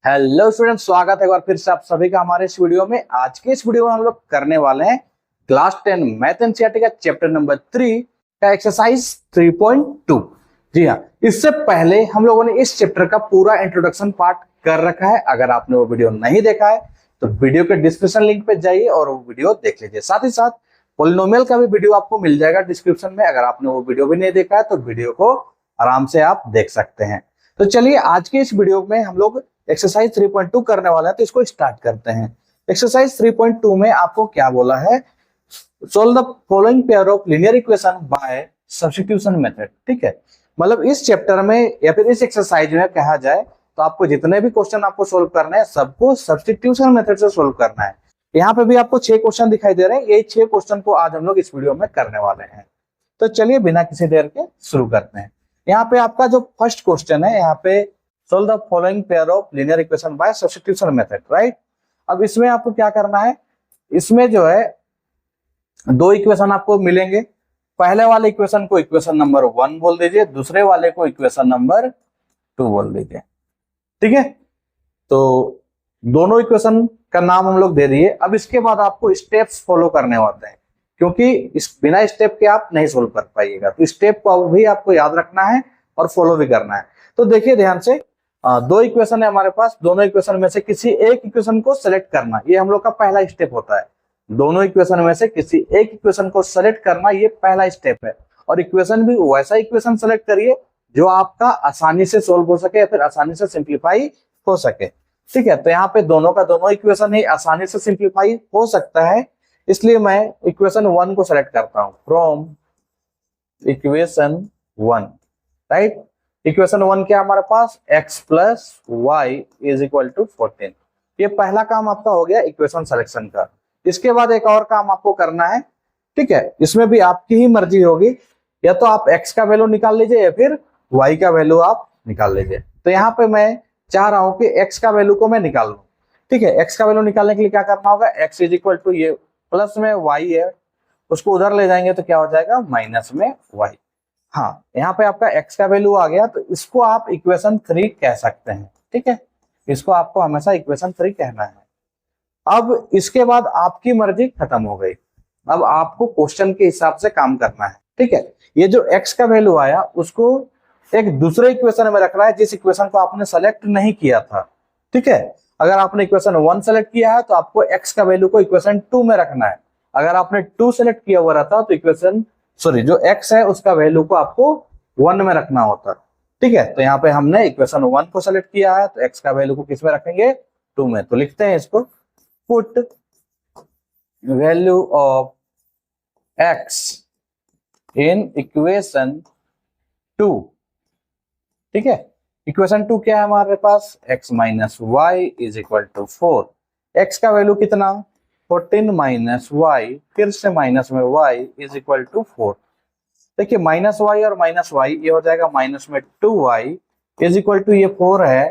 Hello student, स्वागत है एक बार फिर से आप सभी का हमारे इस वीडियो में। आज के इस वीडियो में हम लोग करने वाले हैं क्लास 10 मैथ एनसीईआरटी का चैप्टर नंबर 3 का एक्सरसाइज 3.2। जी हाँ, इससे पहले हम लोगों ने इस चैप्टर का पूरा इंट्रोडक्शन पार्ट कर रखा है। अगर आपने वो वीडियो नहीं देखा है तो वीडियो के डिस्क्रिप्शन लिंक पे जाइए और वो वीडियो देख लीजिए। साथ ही साथ पॉलिनोमियल का भी वीडियो आपको मिल जाएगा डिस्क्रिप्शन में। अगर आपने वो वीडियो भी नहीं देखा है तो वीडियो को आराम से आप देख सकते हैं। तो चलिए आज के इस वीडियो में हम लोग एक्सरसाइज 3.2 करने वाला है, तो इसको स्टार्ट करते हैं। एक्सरसाइज 3.2 में आपको क्या बोला है? Solve the following pair of linear equation by substitution method. ठीक है, मतलब इस चैप्टर में या फिर इस एक्सरसाइज में कहा जाए तो आपको जितने भी क्वेश्चन आपको सोल्व करने हैं सबको सब्स्टिट्यूशन मेथड से सोल्व करना है। यहाँ पे भी आपको 6 क्वेश्चन दिखाई दे रहे हैं। यही 6 क्वेश्चन को आज हम लोग इस वीडियो में करने वाले हैं। तो चलिए बिना किसी देर के शुरू करते हैं। यहाँ पे आपका जो फर्स्ट क्वेश्चन है, यहाँ पे solve the following pair of linear equation by substitution method, right. अब इसमें आपको क्या करना है, इसमें जो है दो इक्वेशन आपको मिलेंगे। पहले वाले इक्वेशन को इक्वेशन नंबर 1 बोल दीजिए, दूसरे वाले को इक्वेशन नंबर 2 बोल दीजिए। ठीक है, तो दोनों इक्वेशन का नाम हम लोग दे दिए। अब इसके बाद आपको स्टेप्स फॉलो करने होते हैं, क्योंकि इस बिना स्टेप के आप नहीं सोल्व कर पाइएगा। तो स्टेप को भी आपको याद रखना है और फॉलो भी करना है। तो देखिए ध्यान से, दो इक्वेशन है हमारे पास, दोनों इक्वेशन में से किसी एक इक्वेशन को सेलेक्ट करना, ये हम लोग का पहला स्टेप होता है। दोनों इक्वेशन में से किसी एक इक्वेशन को सेलेक्ट करना, ये पहला स्टेप है। और इक्वेशन भी वैसा इक्वेशन सेलेक्ट करिए जो आपका आसानी से सोल्व हो सके या फिर आसानी से सिंप्लीफाई हो सके। ठीक है, तो यहाँ पे दोनों का दोनों इक्वेशन ही आसानी से सिंप्लीफाई हो सकता है, इसलिए मैं इक्वेशन 1 को सेलेक्ट करता हूं। From equation 1, right. इक्वेशन 1 क्या हमारे पास? x plus Y is equal to 14। ये पहला काम आपका हो गया इक्वेशन सिलेक्शन का। इसके बाद एक और काम आपको करना है। ठीक है, इसमें भी आपकी ही मर्जी होगी, या तो आप x का वैल्यू निकाल लीजिए या फिर y का वैल्यू आप निकाल लीजिए। तो यहाँ पे मैं चाह रहा हूं कि x का वैल्यू को मैं निकाल लूं। ठीक है, x का वैल्यू निकालने के लिए क्या करना होगा? x इज इक्वल टू ये प्लस में y है, उसको उधर ले जाएंगे तो क्या हो जाएगा? माइनस में y। हाँ, यहाँ पे आपका x का वैल्यू आ गया, तो इसको आप इक्वेशन 3 कह सकते हैं। ठीक है, इसको आपको हमेशा इक्वेशन 3 कहना है। अब इसके बाद आपकी मर्जी खत्म हो गई। अब आपको क्वेश्चन के हिसाब से काम करना है। ठीक है, ये जो x का वैल्यू आया उसको एक दूसरे इक्वेशन में रखना है, जिस इक्वेशन को आपने सेलेक्ट नहीं किया था। ठीक है, अगर आपने इक्वेशन 1 सेलेक्ट किया है तो आपको x का वैल्यू को इक्वेशन 2 में रखना है। अगर आपने 2 सेलेक्ट किया हुआ रहता तो इक्वेशन जो x है उसका वैल्यू को आपको 1 में रखना होता। ठीक है, तो यहाँ पे हमने इक्वेशन 1 को सेलेक्ट किया है, तो x का वैल्यू को किस में रखेंगे? 2 में। तो लिखते हैं इसको, put value of x in equation 2। ठीक है, इक्वेशन 2 क्या है हमारे पास? x minus Y is equal to 4। x का वैल्यू कितना? 14 माइनस वाई, फिर से माइनस में y इज इक्वल टू 4। देखिए माइनस वाई और माइनस वाई ये हो जाएगा माइनस में 2y इज इक्वल टू ये 4 है।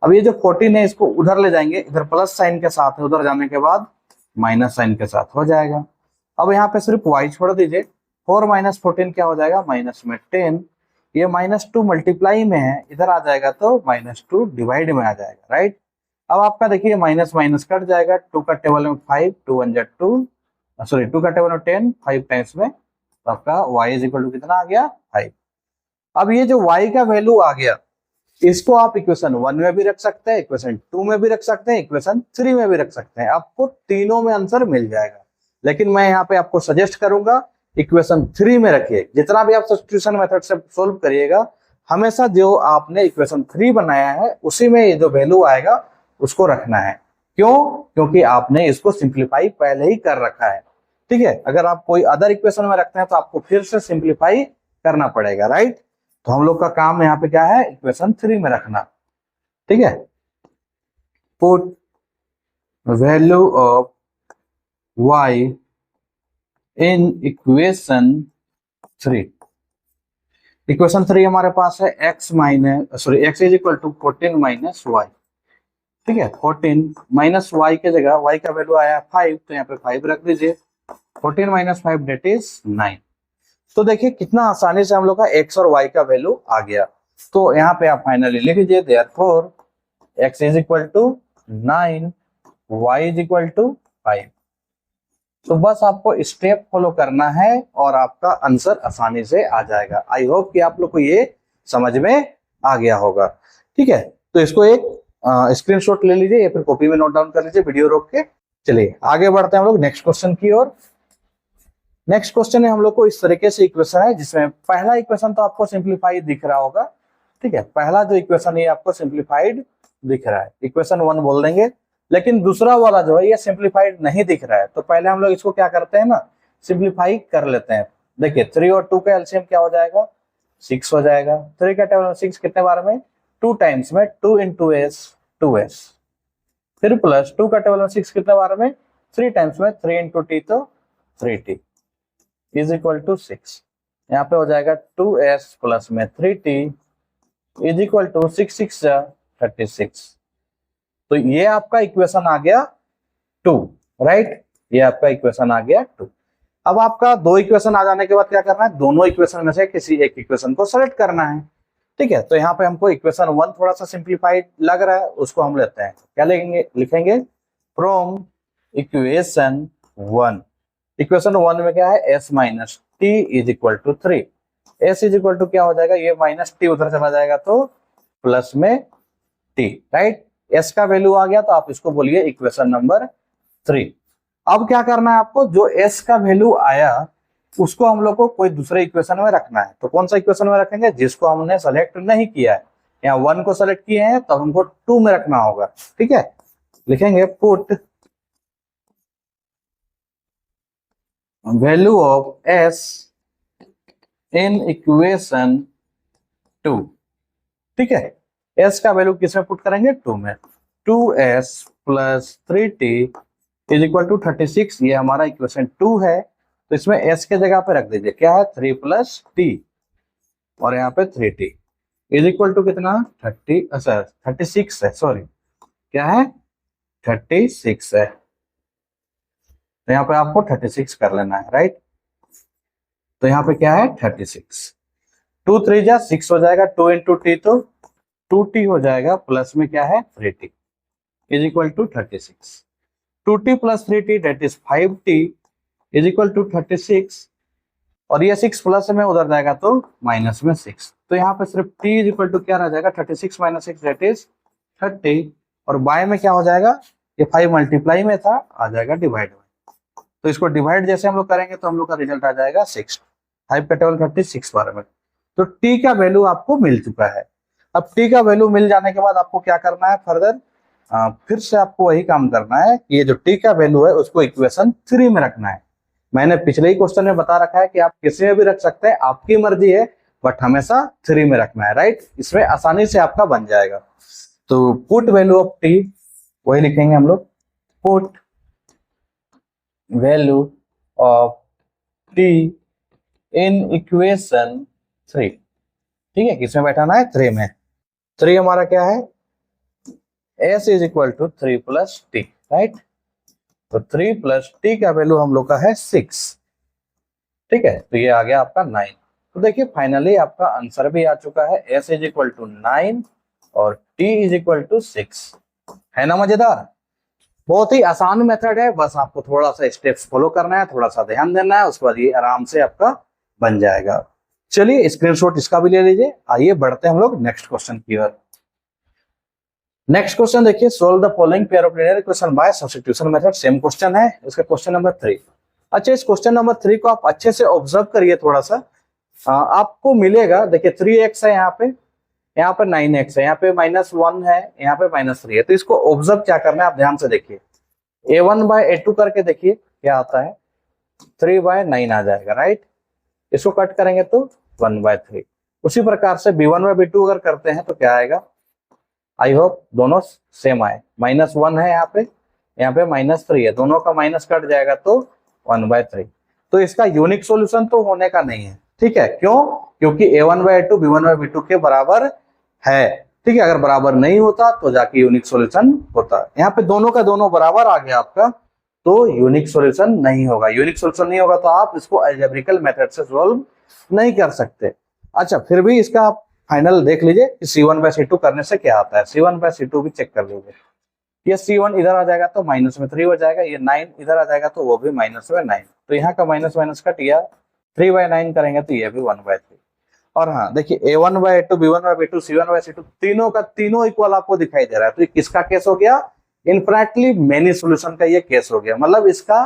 अब ये जो 14 है इसको उधर ले जाएंगे, इधर प्लस साइन के साथ है, उधर जाने के बाद माइनस साइन के साथ हो जाएगा। अब यहाँ पे सिर्फ y छोड़ दीजिए, 4 माइनस 14 क्या हो जाएगा? माइनस में 10। ये -2 मल्टीप्लाई में है, इधर आ जाएगा तो -2 डिवाइड में आ जाएगा, राइट। अब आपका देखिए माइनस माइनस कट जाएगा, 2 का टेबल में 5, 2 1 2, सॉरी 2 का टेबल में 10, 5 टाइम्स में, तो आपका y इज इक्वल टू कितना आ गया? 5। अब ये जो y का वैल्यू आ गया, इसको आप इक्वेशन 1 में भी रख सकते हैं, इक्वेशन 2 में भी रख सकते हैं, इक्वेशन 3 में भी रख सकते हैं। आपको तीनों में आंसर मिल जाएगा, लेकिन मैं यहाँ पे आपको सजेस्ट करूंगा इक्वेशन 3 में रखिए। जितना भी आप सब्स्टिट्यूशन मेथड से सोल्व करिएगा, हमेशा जो आपने इक्वेशन 3 बनाया है उसी में ये जो वैल्यू आएगा उसको रखना है। क्यों? क्योंकि आपने इसको सिंप्लीफाई पहले ही कर रखा है। ठीक है, अगर आप कोई अदर इक्वेशन में रखते हैं तो आपको फिर से सिंप्लीफाई करना पड़ेगा, राइट। तो हम लोग का काम यहाँ पे क्या है? इक्वेशन 3 में रखना। ठीक है, put value of y in equation 3। Equation 3 हमारे पास है x is equal to 14 minus Y. ठीक है, 14 माइनस वाई के जगह y का वैल्यू आया 5, तो यहाँ पे 5 रख दीजिए। 14 माइनस 5 डेट इज 9। तो देखिए कितना आसानी से हम लोग का x और y का वैल्यू आ गया। तो यहाँ पे आप फाइनली लिख लीजिए, therefore x is equal to 9, y is equal to 5। तो बस आपको स्टेप फॉलो करना है और आपका आंसर आसानी से आ जाएगा। आई होप कि आप लोग को ये समझ में आ गया होगा। ठीक है, तो इसको एक स्क्रीनशॉट ले लीजिए या फिर कॉपी में नोट डाउन कर लीजिए वीडियो रोक के। चलिए आगे बढ़ते हैं हम लोग नेक्स्ट क्वेश्चन की ओर। नेक्स्ट क्वेश्चन है हम लोग को इस तरीके से इक्वेशन है, जिसमें पहला इक्वेशन तो आपको सिंप्लीफाइड दिख रहा होगा। ठीक है, पहला जो इक्वेशन है आपको सिंप्लीफाइड दिख रहा है, इक्वेशन 1 बोल देंगे। लेकिन दूसरा वाला जो है ये सिंप्लीफाइड नहीं दिख रहा है, तो पहले हम लोग इसको क्या करते हैं ना, सिंप्लीफाई कर लेते हैं। देखिए 3 और 2 का एलसीएम क्या हो जाएगा, 6 हो जाएगा। 3 का टेबल 6 कितने बार में, 2 टाइम्स में, 2 into s 2s। फिर प्लस 2 का टेबल 6 कितने बार में, 3 टाइम्स में, 3 into t तो 3t इज इक्वल टू 6। यहाँ पे हो जाएगा 2s प्लस में 3t इज इक्वल टू 6 6 36। तो ये आपका इक्वेशन आ गया 2, राइट। ये आपका इक्वेशन आ गया 2। अब आपका 2 इक्वेशन आ जाने के बाद क्या करना है, दोनों इक्वेशन में से किसी एक इक्वेशन को सेलेक्ट करना है। ठीक है, तो यहाँ पे हमको इक्वेशन 1 थोड़ा सा सिंप्लीफाइड लग रहा है, उसको हम लेते हैं। क्या लिखेंगे फ्रॉम इक्वेशन 1। इक्वेशन 1 में क्या है, s minus T is equal to 3। s is equal to क्या हो जाएगा, ये माइनस टी उधर चला जाएगा तो प्लस में t, राइट। s का वैल्यू आ गया तो आप इसको बोलिए इक्वेशन नंबर 3। अब क्या करना है आपको, जो s का वैल्यू आया उसको हम लोग को कोई दूसरे इक्वेशन में रखना है। तो कौन सा इक्वेशन में रखेंगे, जिसको हमने सेलेक्ट नहीं किया है। यहाँ 1 को सेलेक्ट किए हैं तो हमको 2 में रखना होगा। ठीक है, लिखेंगे put value of s in equation 2। ठीक है, s का वैल्यू किसमें पुट करेंगे, 2 में। 2s plus 3t is equal to 36। ये हमारा इक्वेशन 2 है, तो इसमें s के जगह पे रख दीजिए, क्या है 3 प्लस t और यहाँ पे 3t इज इक्वल टू कितना 36 है, सॉरी क्या है 36 है। तो यहाँ पे आपको 36 कर लेना है, राइट। तो यहाँ पे क्या है 36, 2 3 जा 6 हो जाएगा, 2 into t तो 2t हो जाएगा, प्लस में क्या है 3t is equal to 36। 2t plus 3t that is 5t is equal to 36। और ये 6 प्लस में उधर जाएगा तो माइनस में 6। तो यहाँ पे सिर्फ t इज इक्वल टू क्या रह जाएगा, 36 माइनस 6 डेट इज 30। और बाय में क्या हो जाएगा, ये 5 मल्टीप्लाई में था, आ जाएगा डिवाइड में। तो इसको डिवाइड जैसे हम लोग करेंगे तो हम लोग का रिजल्ट आ जाएगा 6। 5 का टेबल 36 बार में। तो t का वैल्यू आपको मिल चुका है। अब t का वैल्यू मिल जाने के बाद आपको क्या करना है फर्दर, फिर से आपको वही काम करना है कि ये जो t का वैल्यू है उसको इक्वेशन 3 में रखना है। मैंने पिछले ही क्वेश्चन में बता रखा है कि आप किसी में भी रख सकते हैं, आपकी मर्जी है, बट हमेशा 3 में रखना है, राइट। इसमें आसानी से आपका बन जाएगा। तो पुट वैल्यू ऑफ t वही लिखेंगे हम लोग, put value of t in equation 3। ठीक है, किसमें बैठाना है 3 में। 3 हमारा क्या है, s is equal to 3 plus t, right. तो 3 प्लस t का वैल्यू हम लोग का है 6। ठीक है, तो ये आ गया आपका 9। तो देखिए फाइनली आपका आंसर भी आ चुका है, s इज इक्वल टू 9 और t इज इक्वल टू 6। है ना मजेदार। बहुत ही आसान मेथड है, बस आपको थोड़ा सा स्टेप्स फॉलो करना है, थोड़ा सा ध्यान देना है, उसके बाद ये आराम से आपका बन जाएगा। चलिए स्क्रीनशॉट इसका भी ले लीजिए। आइए बढ़ते हैं हम लोग नेक्स्ट क्वेश्चन की ओर। नेक्स्ट क्वेश्चन देखिए, solve the following pair of linear equation by substitution method. Same question है, इसका क्वेश्चन नंबर 3। अच्छा, इस क्वेश्चन नंबर 3 को आप अच्छे से ऑब्जर्व करिए थोड़ा सा। आपको मिलेगा, देखिए 3x है यहाँ पे 9x है, यहाँ पे -1 है, यहाँ पे -3 है। तो इसको ऑब्जर्व क्या करना है, आप ध्यान से देखिए। a1 बाय a2 करके देखिए क्या आता है, 3/9 आ जाएगा, राइट। इसको कट करेंगे तो 1/3। उसी प्रकार से b1 बाय b2 अगर करते हैं तो क्या आएगा, आई होप दोनों सेम आए। -1 है यहाँ पे -3 है, दोनों का माइनस कट जाएगा तो 1/3। तो इसका यूनिक सॉल्यूशन तो होने का नहीं है, ठीक है। क्यों, क्योंकि a1 bye a2 b1 bye b2 के बराबर है। ठीक है, अगर बराबर नहीं होता तो जाके यूनिक सॉल्यूशन होता। यहाँ पे दोनों का दोनों बराबर आ गया आपका, तो यूनिक सॉल्यूशन नहीं होगा। यूनिक सॉल्यूशन नहीं होगा तो आप इसको अलजेब्रिकल मेथड से सॉल्व नहीं कर सकते। अच्छा, फिर भी इसका फाइनल देख लीजिए कि C1/C2 करने से क्या आता है। C1/C2 भी चेक कर लीजिए। ये C1 इधर आ जाएगा तो माइनस में 3 हो जाएगा, ये 9 इधर आ जाएगा तो वो भी माइनस में 9, तो यहाँ का माइनस माइनस कट गया, 3/9 करेंगे तो ये भी 1/3। और हाँ देखिए A1/A2, B1/B2, C1/C2 तीनों का तीनों इक्वल आपको दिखाई दे रहा है, तो ये किसका केस हो गया, इनफिनिटली मेनी सॉल्यूशन का ये केस हो गया, मतलब इसका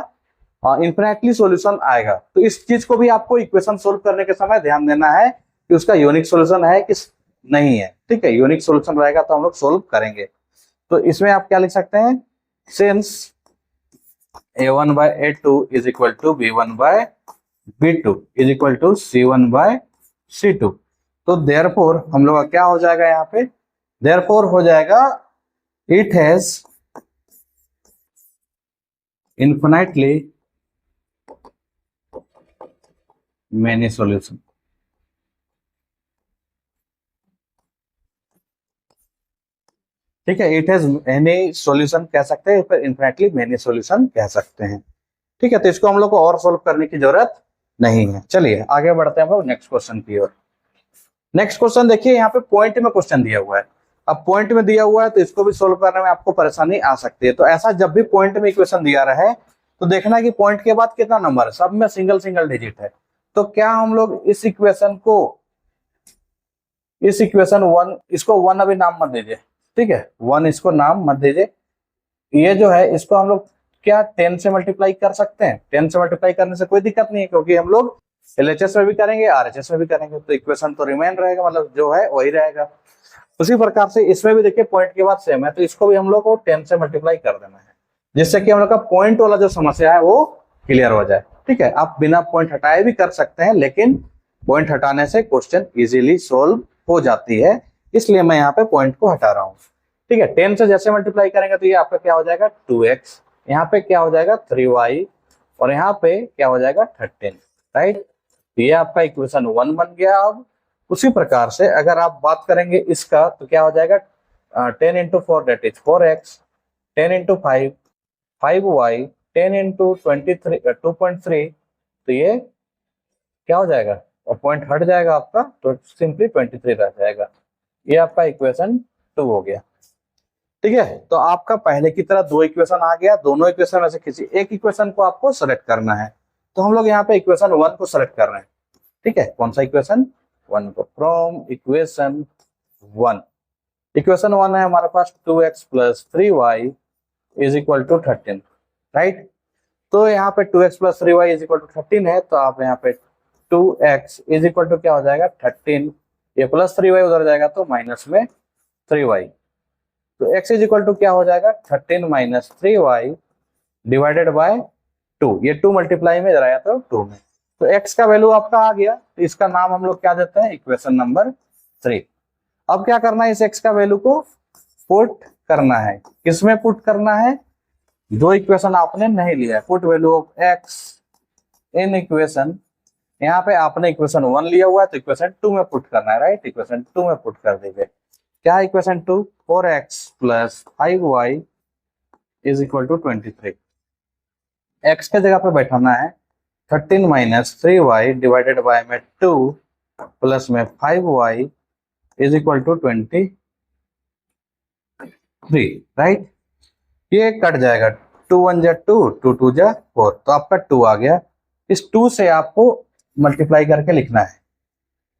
इनफिनिटली सॉल्यूशन आएगा। तो इस चीज को भी आपको इक्वेशन सोल्व करने के समय ध्यान देना है कि उसका यूनिक सॉल्यूशन है कि नहीं है। ठीक है, यूनिक सॉल्यूशन रहेगा तो हम लोग सोल्व करेंगे। तो इसमें आप क्या लिख सकते हैं, since A1/A2 is equal to B1/B2 is equal to C1/C2, तो देयरफॉर हम लोग का क्या हो जाएगा यहाँ पे, देयरफॉर हो जाएगा it has infinitely many solution. ठीक है, इट हैज एनी सॉल्यूशन कह सकते हैं, फिर इनफिनिटली मेनी सॉल्यूशन कह सकते हैं। ठीक है, तो इसको हम लोग को और सॉल्व करने की जरूरत नहीं है। चलिए आगे बढ़ते हैं हम लोग नेक्स्ट क्वेश्चन की ओर। नेक्स्ट क्वेश्चन देखिए, यहाँ पे पॉइंट में क्वेश्चन दिया हुआ है। अब पॉइंट में दिया हुआ है तो इसको भी सोल्व करने में आपको परेशानी आ सकती है। तो ऐसा जब भी पॉइंट में इक्वेशन दिया रहे तो देखना कि पॉइंट के बाद कितना नंबर है, सब में सिंगल सिंगल डिजिट है। तो क्या हम लोग इस इक्वेशन को, इस इक्वेशन 1, इसको 1 अभी नाम मत दीजिए, ठीक है, 1 इसको नाम मत दीजिए। ये जो है इसको हम लोग क्या 10 से मल्टीप्लाई कर सकते हैं, 10 से मल्टीप्लाई करने से कोई दिक्कत नहीं है, क्योंकि हम लोग LHS में भी करेंगे RHS में भी करेंगे, तो इक्वेशन तो रिमेन रहेगा, मतलब जो है वही रहेगा। उसी प्रकार से इसमें भी देखिए पॉइंट के बाद सेम है, तो इसको भी हम लोग को 10 से मल्टीप्लाई कर देना है, जिससे कि हम लोग का पॉइंट वाला जो समस्या है वो क्लियर हो जाए। ठीक है, आप बिना पॉइंट हटाए भी कर सकते हैं, लेकिन पॉइंट हटाने से क्वेश्चन इजीली सोल्व हो जाती है, इसलिए मैं यहाँ पे पॉइंट को हटा रहा हूँ। ठीक है, 10 से जैसे मल्टीप्लाई करेंगे तो ये आपका क्या हो जाएगा 2x, यहाँ पे क्या हो जाएगा 3y, और यहाँ पे क्या हो जाएगा 13, राइट। ये आपका इक्वेशन 1 बन गया। अब उसी प्रकार से अगर आप बात करेंगे इसका तो क्या हो जाएगा 10 into 4 that is 4x, 10 into 5 5y, 10 into 23 2.3, तो ये क्या हो जाएगा, और पॉइंट हट जाएगा आपका तो सिंपली 23 रह जाएगा। ये आपका इक्वेशन 2 हो गया। ठीक है, तो आपका पहले की तरह 2 इक्वेशन आ गया, दोनों इक्वेशन में से किसी एक इक्वेशन को आपको सेलेक्ट करना है। तो हम लोग यहाँ पे इक्वेशन 1 को सेलेक्ट कर रहे हैं। ठीक है, कौन सा इक्वेशन 1 को, फ्रॉम इक्वेशन 1, इक्वेशन 1 है हमारे पास 2x + 3y is equal to 13, right. तो यहाँ पे 2x + 3y is equal to 13 है, तो आप यहाँ पे 2x इज इक्वल टू क्या हो जाएगा 13, ये प्लस 3y उधर जाएगा तो माइनस में 3y, तो x इज इक्वल टू क्या हो जाएगा 13 - 3y डिवाइडेड बाय 2, ये 2 मल्टीप्लाई में जाएगा तो 2 में, तो x का वैल्यू आपका आ गया, तो इसका नाम हम लोग क्या देते हैं इक्वेशन नंबर 3। अब क्या करना है, इस x का वैल्यू को पुट करना है, किसमें पुट करना है, जो इक्वेशन आपने नहीं लिया है, put value of x in equation, यहाँ पे आपने इक्वेशन 1 लिया हुआ है तो इक्वेशन 2 में पुट करना है, राइट। इक्वेशन 2 में पुट कर दीजिए, क्या equation 2, 4x + 5y is equal to 23, x के जगह पे बैठाना है 13 - 3y डिवाइडेड बाय में 2 प्लस में 5y is equal to 23, right. ये कट जाएगा, 2 1 जा 2, 2 2 जा 4, तो आपका 2 आ गया। इस 2 से आपको मल्टीप्लाई करके लिखना है,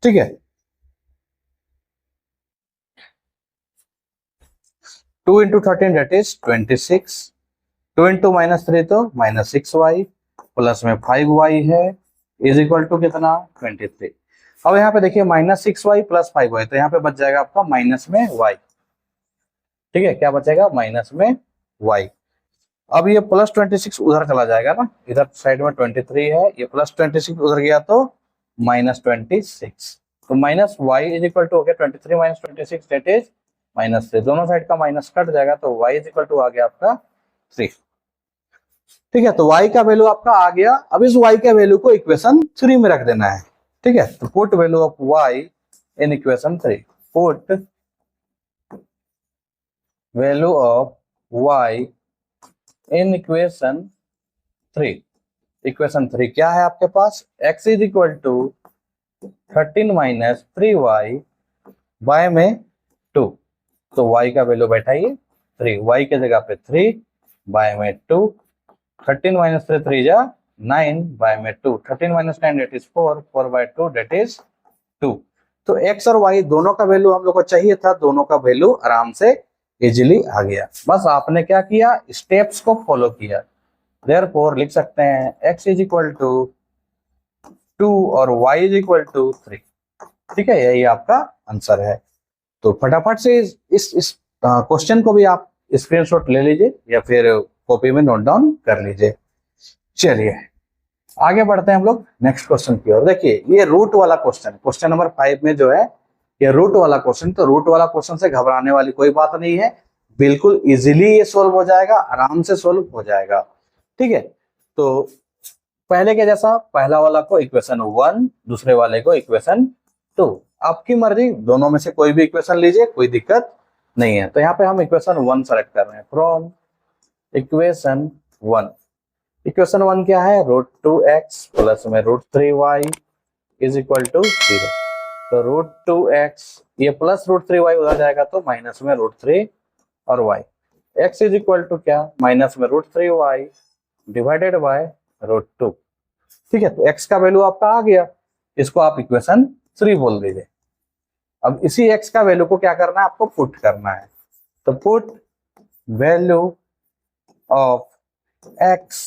ठीक है। 2 into 13 that is 26, 2 into -3 तो -6y प्लस में 5y है इज इक्वल टू कितना 23। अब यहाँ पे देखिए -6y + 5y, तो यहाँ पे बच जाएगा आपका माइनस में y, ठीक है, क्या बचेगा माइनस में y। अब ये +26 उधर चला जाएगा ना, इधर साइड में 23 है, ये +26 उधर गया तो -26, तो minus y is equal to हो गया 23 - 26 दैट इज -3, दोनों साइड का माइनस कट जाएगा तो y इज इक्वल टू आ गया आपका 3। ठीक है, तो y का वैल्यू आपका आ गया। अब इस y के वैल्यू को इक्वेशन 3 में रख देना है, ठीक है। तो put value of y in equation 3, put value of y in equation 3, equation 3 क्या है आपके पास, x is equal to 13 - 3y y में 2, तो y का वैल्यू बैठा ये 3, y के जगह पे 3, y में 2, 13 माइनस 3 3 जा 9, y में 2, 13 minus 9 that is 4, 4 by 2 that is 2। तो x और y दोनों का वैल्यू हम लोग को चाहिए था, दोनों का वैल्यू आराम से इजीली आ गया। बस आपने क्या किया, स्टेप्स को फॉलो किया। देयरफॉर लिख सकते हैं x इज इक्वल टू 2 और y इज इक्वल टू 3। ठीक है, यही आपका आंसर है। तो फटाफट से इस क्वेश्चन को भी आप स्क्रीनशॉट ले लीजिए या फिर कॉपी में नोट डाउन कर लीजिए। चलिए आगे बढ़ते हैं हम लोग नेक्स्ट क्वेश्चन की ओर। देखिए ये रूट वाला क्वेश्चन, क्वेश्चन नंबर 5 में जो है ये रूट वाला क्वेश्चन। तो रूट वाला क्वेश्चन से घबराने वाली कोई बात नहीं है, बिल्कुल इजीली ये सोल्व हो जाएगा, आराम से सोल्व हो जाएगा। ठीक है, तो पहले के जैसा पहला वाला को इक्वेशन 1, दूसरे वाले को इक्वेशन 2, आपकी मर्जी, दोनों में से कोई भी इक्वेशन लीजिए, कोई दिक्कत नहीं है। तो यहाँ पे हम इक्वेशन 1 सेलेक्ट कर रहे हैं। फ्रॉम इक्वेशन 1, इक्वेशन 1 क्या है, √2x प्लस में √3y इज इक्वल टू 0। तो √2x ये प्लस √3y उधर जाएगा तो माइनस में √3 और y, x is equal to क्या, माइनस में √3y डिवाइडेड बाय √2। ठीक है, तो x का वैल्यू आपका आ गया, इसको आप इक्वेशन 3 बोल दीजिए। अब इसी x का वैल्यू को क्या करना है, आपको पुट करना है। तो put value of x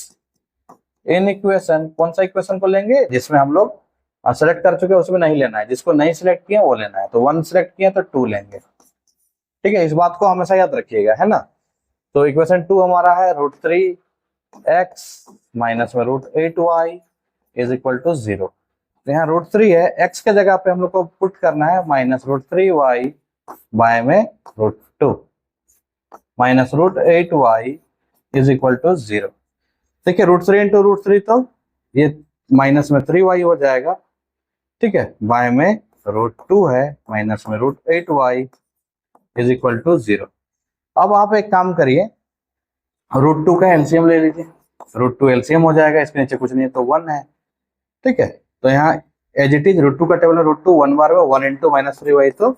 in equation, कौन सा इक्वेशन को लेंगे जिसमें हम लोग सेलेक्ट कर चुके हैं उसमें नहीं लेना है, जिसको नहीं सिलेक्ट किया वो लेना है। तो 1 सिलेक्ट किया तो 2 लेंगे। ठीक है, इस बात को हमेशा याद रखिएगा, है ना। तो इक्वेशन 2 हमारा है √3x माइनस में √8y इज इक्वल टू 0। तो यहाँ √3 है, x के जगह पे हम लोग को पुट करना है माइनस √3y बाय में √2 minus √8y is equal to 0। देखिए √3 इंटू √3 तो ये माइनस में 3y हो जाएगा। ठीक है, बाय में √2 है माइनस में √8y इज इक्वल टू 0। अब आप एक काम करिए, √2 का एलसीएम ले लीजिए। √2 एलसीएम हो जाएगा, इसके नीचे कुछ नहीं है तो 1 है। ठीक है, तो यहाँ एज इट इज √2 का टेबल है, √2 1 बार में 1 इंटू माइनस 3y तो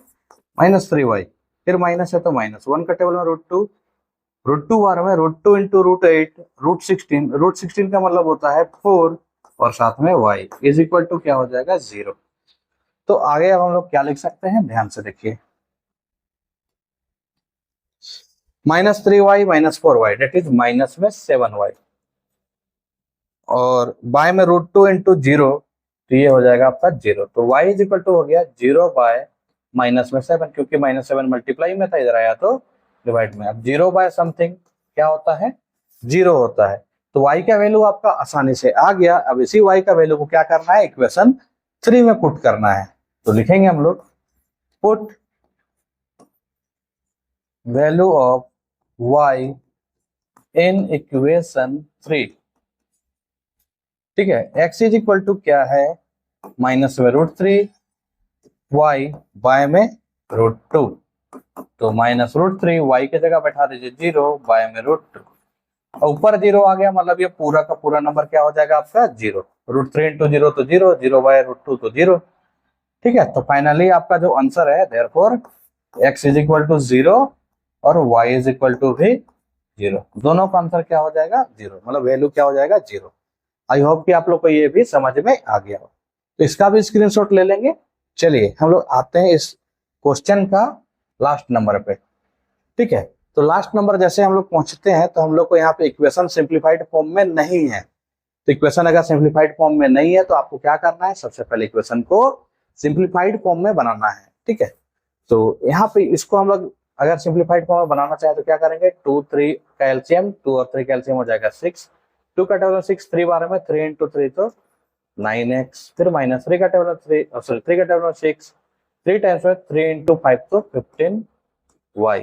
माइनस 3y, फिर माइनस है तो माइनस 1 का टेबल में √2 बार में √2 इंटू √8 √16, √16 का मतलब होता है 4 और साथ में y इज इक्वल टू क्या हो जाएगा 0। तो आगे अब हम लोग क्या लिख सकते हैं, ध्यान से देखिए, minus 3y minus 4y that is minus में 7y और बाय में √2 इंटू 0 तो ये हो जाएगा आपका 0। तो y इज इक्वल टू हो गया 0 बाय माइनस में 7, क्योंकि माइनस 7 मल्टीप्लाई में था, इधर आया तो डिवाइड में। अब 0 बाय समथिंग क्या होता है, 0 होता है। तो y का वैल्यू आपका आसानी से आ गया। अब इसी y का वैल्यू को क्या करना है, इक्वेशन 3 में पुट करना है। तो लिखेंगे हम लोग put value of y in equation 3। ठीक है, x इज इक्वल टू क्या है, माइनस में √3 y बाय में √2, तो माइनस √3 y की जगह बैठा दीजिए 0 बाय में √2, ऊपर 0 आ गया, मतलब ये पूरा का पूरा नंबर क्या हो जाएगा आपका 0। √3 इंटू 0 तो 0, 0 बाय √2 तो 0। ठीक है, तो फाइनली आपका जो आंसर है therefore x is equal to 0 और y इज इक्वल टू भी 0, दोनों का आंसर क्या हो जाएगा 0, मतलब वैल्यू क्या हो जाएगा 0। आई होप कि आप लोग को ये भी समझ में आ गया हो, तो इसका भी स्क्रीनशॉट ले लेंगे। चलिए हम लोग आते हैं इस क्वेश्चन का लास्ट नंबर पे। ठीक है, तो लास्ट नंबर जैसे हम लोग पहुंचते हैं तो हम लोग को यहाँ पे इक्वेशन सिंप्लीफाइड फॉर्म में नहीं है। तो इक्वेशन अगर सिंप्लीफाइड फॉर्म में नहीं है तो आपको क्या करना है, सबसे पहले इक्वेशन को सिंप्लीफाइड फॉर्म में बनाना है। ठीक है, तो यहाँ पे इसको हम लोग अगर सिंप्लीफाइड फॉर्म में बनाना चाहे तो क्या करेंगे, 2 3 का एलसीएम, 2 और 3 का एलसीएम हो जाएगा 6, 2 का टेबल 6, 3 बार में 3 इंटू 3 तो 9x, फिर माइनस 3 का टेबल 3, सॉरी 3 का टेबल 6, 3 टाइम्स में 3 इंटू 5 तो 15y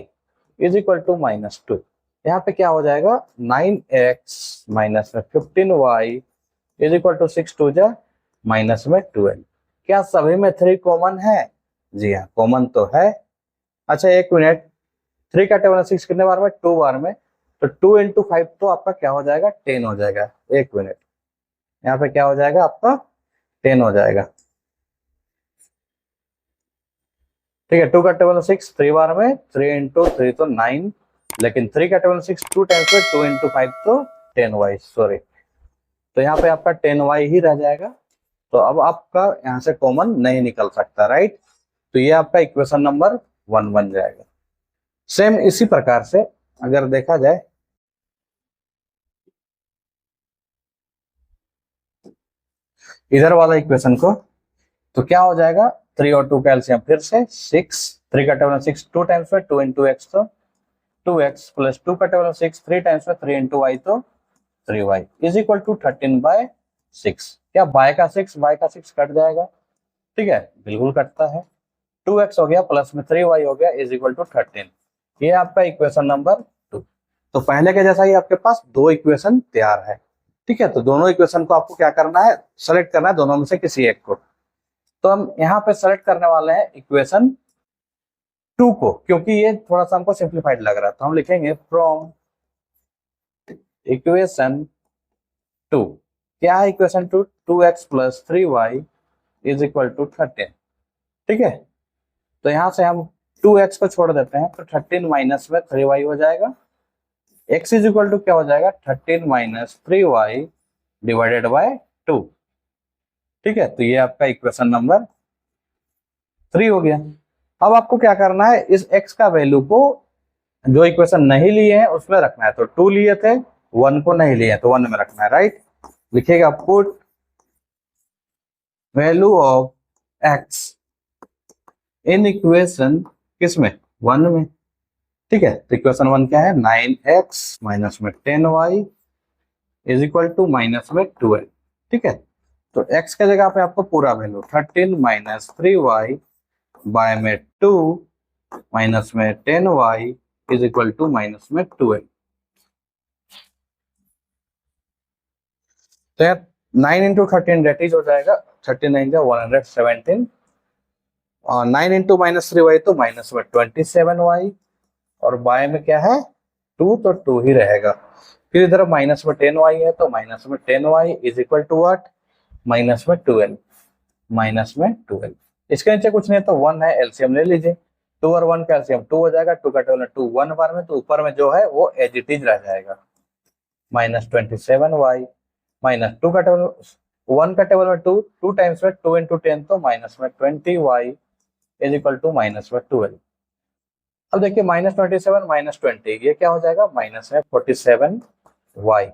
is equal to minus 2। यहाँ पे क्या हो जाएगा 9x माइनस में 15y इज इक्वल टू 6 2 जा माइनस में 12। क्या सभी में 3 कॉमन है, जी हाँ कॉमन तो है। अच्छा एक मिनट, 3 का टेबल 6 कितने बार में, 2 बार में, तो 2 इंटू 5 तो आपका क्या हो जाएगा 10 हो जाएगा। एक मिनट, यहाँ पे क्या हो जाएगा आपका 10 हो जाएगा। ठीक है। 2 का टेबल 6 3 बार में 3 इंटू 3 तो 9, लेकिन 3 का टेबल 6 2 टाइम्स में 2 इंटू 5 तो 10y, सॉरी। तो यहाँ पे आपका 10y ही रह जाएगा। तो अब आपका यहाँ से कॉमन नहीं निकल सकता, राइट। तो ये आपका इक्वेशन नंबर 1 बन जाएगा। सेम इसी प्रकार से अगर देखा जाए इधर वाला इक्वेशन को, तो क्या हो जाएगा, 3 और 2 का एलसीएम फिर से 6, 3 का टेबल 6 2 टाइम्स में 2 इंटू एक्स तो 2x प्लस 2 का टेबल 6 3 टाइम्स में 3 इंटू वाई तो 3y इज इक्वल टू 13/6। क्या बाय का 6 कट जाएगा, ठीक है, बिल्कुल कटता है। 2x हो गया प्लस में 3y हो गया इज इक्वल टू 13। ये आपका इक्वेशन नंबर 2। तो पहले के जैसा ही आपके पास दो इक्वेशन तैयार है, ठीक है। तो दोनों इक्वेशन को आपको क्या करना है, सेलेक्ट करना है दोनों में से किसी एक को। तो हम यहाँ पे सेलेक्ट करने वाले हैं इक्वेशन 2 को, क्योंकि ये थोड़ा सा हमको सिंप्लीफाइड लग रहा है। तो हम लिखेंगे फ्रॉम इक्वेशन 2। क्या है equation 2, 2x plus 3y is equal to 13, ठीक है। तो यहां से हम 2x को छोड़ देते हैं, तो 13 माइनस में 3y हो जाएगा। x इज इक्वल टू क्या हो जाएगा, 13 माइनस 3y डिवाइडेड बाय 2, ठीक है। तो ये आपका इक्वेशन नंबर 3 हो गया। अब आपको क्या करना है, इस x का वैल्यू को जो इक्वेशन नहीं लिए हैं उसमें रखना है। तो 2 लिए थे, 1 को नहीं लिए तो 1 में रखना है, राइट। लिखेगा put value of x in equation किसमें, 1 में, ठीक है। तो इक्वेशन 1 क्या है, 9x माइनस में 10y is equal to minus में 12, ठीक है। तो x के जगह पे आपको पूरा वैल्यू 13 माइनस 3y बाय में 2 माइनस में 10y is equal to minus में 12। तो 9 इंटू 13 डेट इज हो जाएगा 39 जा 117, और 9 इंटू माइनस 3y तो माइनस में 27y, और बाय में क्या है 2 तो 2 ही रहेगा। फिर इधर माइनस में 10y है तो माइनस में 10y is equal to what, minus में 12, माइनस में 12। इसके नीचे कुछ नहीं तो 1 है, एलसीएम ले लीजिए। 2 और 1 का एलसीएम 2 हो जाएगा, 2 का टेबल 2 1 बार में, तो ऊपर में जो है वो एज इट इज रह जाएगा, माइनस 27y माइनस 2 का टेबल 1 का टेबल में 2 2 टाइम्स में 2 इंटू 10 तो माइनस में 20y is equal to minus में 12। अब देखिए माइनस 27 माइनस 20 ये क्या हो जाएगा, माइनस में 47y,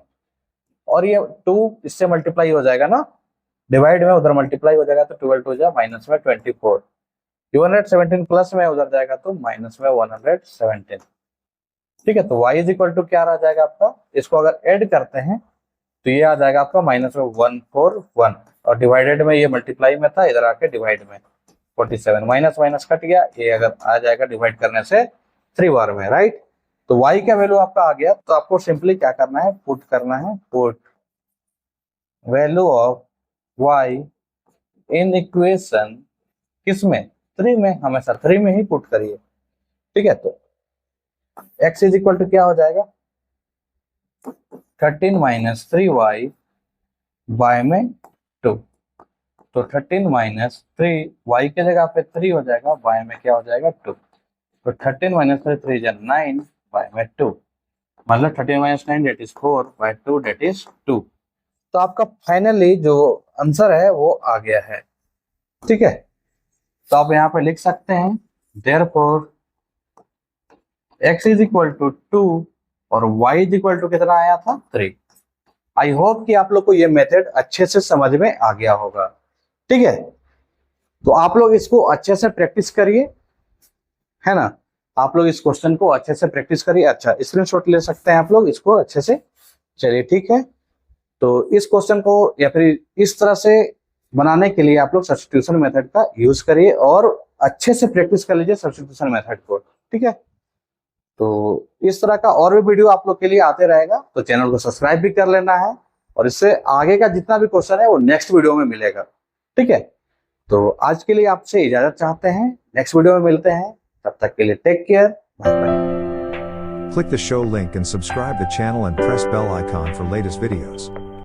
और ये 2 इससे मल्टीप्लाई हो जाएगा ना, डिवाइड में उधर मल्टीप्लाई हो जाएगा तो 12 हो जाएगा माइनस में 24, 217 प्लस में उधर जाएगा तो माइनस में 117, ठीक है। तो y इज इक्वल टू क्या रह जाएगा आपका, इसको अगर ऐड करते हैं तो ये आ जाएगा आपका माइनस में 141, और डिवाइडेड में ये मल्टीप्लाई में था, इधर आके डिवाइड में 47, माइनस माइनस कट गया, ये अगर आ जाएगा डिवाइड करने से 3 बार में, राइट। तो y का वैल्यू आपका आ गया। तो आपको सिंपली क्या करना है, पुट करना है, put value of y in equation किसमें, 3 में, हमेशा 3 में ही पुट करिए, ठीक है। तो x इज इक्वल टू क्या हो जाएगा, 13 माइनस 3y बाय में 2, तो 13 माइनस 3 y के जगह पे 3 हो जाएगा, बाय में क्या हो जाएगा 2, तो 13 माइनस 3 is 9 बाय में 2, मतलब 13 minus 9 that is 4 by 2 that is 2। तो आपका फाइनली जो आंसर है वो आ गया है, ठीक है। तो आप यहाँ पे लिख सकते हैं therefore x is equal to 2 और y इज इक्वल टू कितना आया था, 3। आई होप कि आप लोग को ये मेथड अच्छे से समझ में आ गया होगा, ठीक है। तो आप लोग इसको अच्छे से प्रैक्टिस करिए, है ना। आप लोग इस क्वेश्चन को अच्छे से प्रैक्टिस करिए। अच्छा, स्क्रीनशॉट ले सकते हैं आप लोग इसको अच्छे से, चलिए ठीक है। तो इस क्वेश्चन को या फिर इस तरह से बनाने के लिए आप लोग सब्स्टिट्यूशन मेथड का यूज करिए और अच्छे से प्रैक्टिस कर लीजिए सब्स्टिट्यूशन मेथड को, ठीक है। तो इस तरह का और भी वीडियो आप लोग के लिए आते रहेगा, तो चैनल को सब्सक्राइब भी कर लेना है, और इससे आगे का जितना भी क्वेश्चन है वो नेक्स्ट वीडियो में मिलेगा, ठीक है। तो आज के लिए आपसे इजाजत चाहते हैं, नेक्स्ट वीडियो में मिलते हैं, तब तक के लिए take care, bye bye. Click the show link and subscribe the channel and press bell icon for latest videos.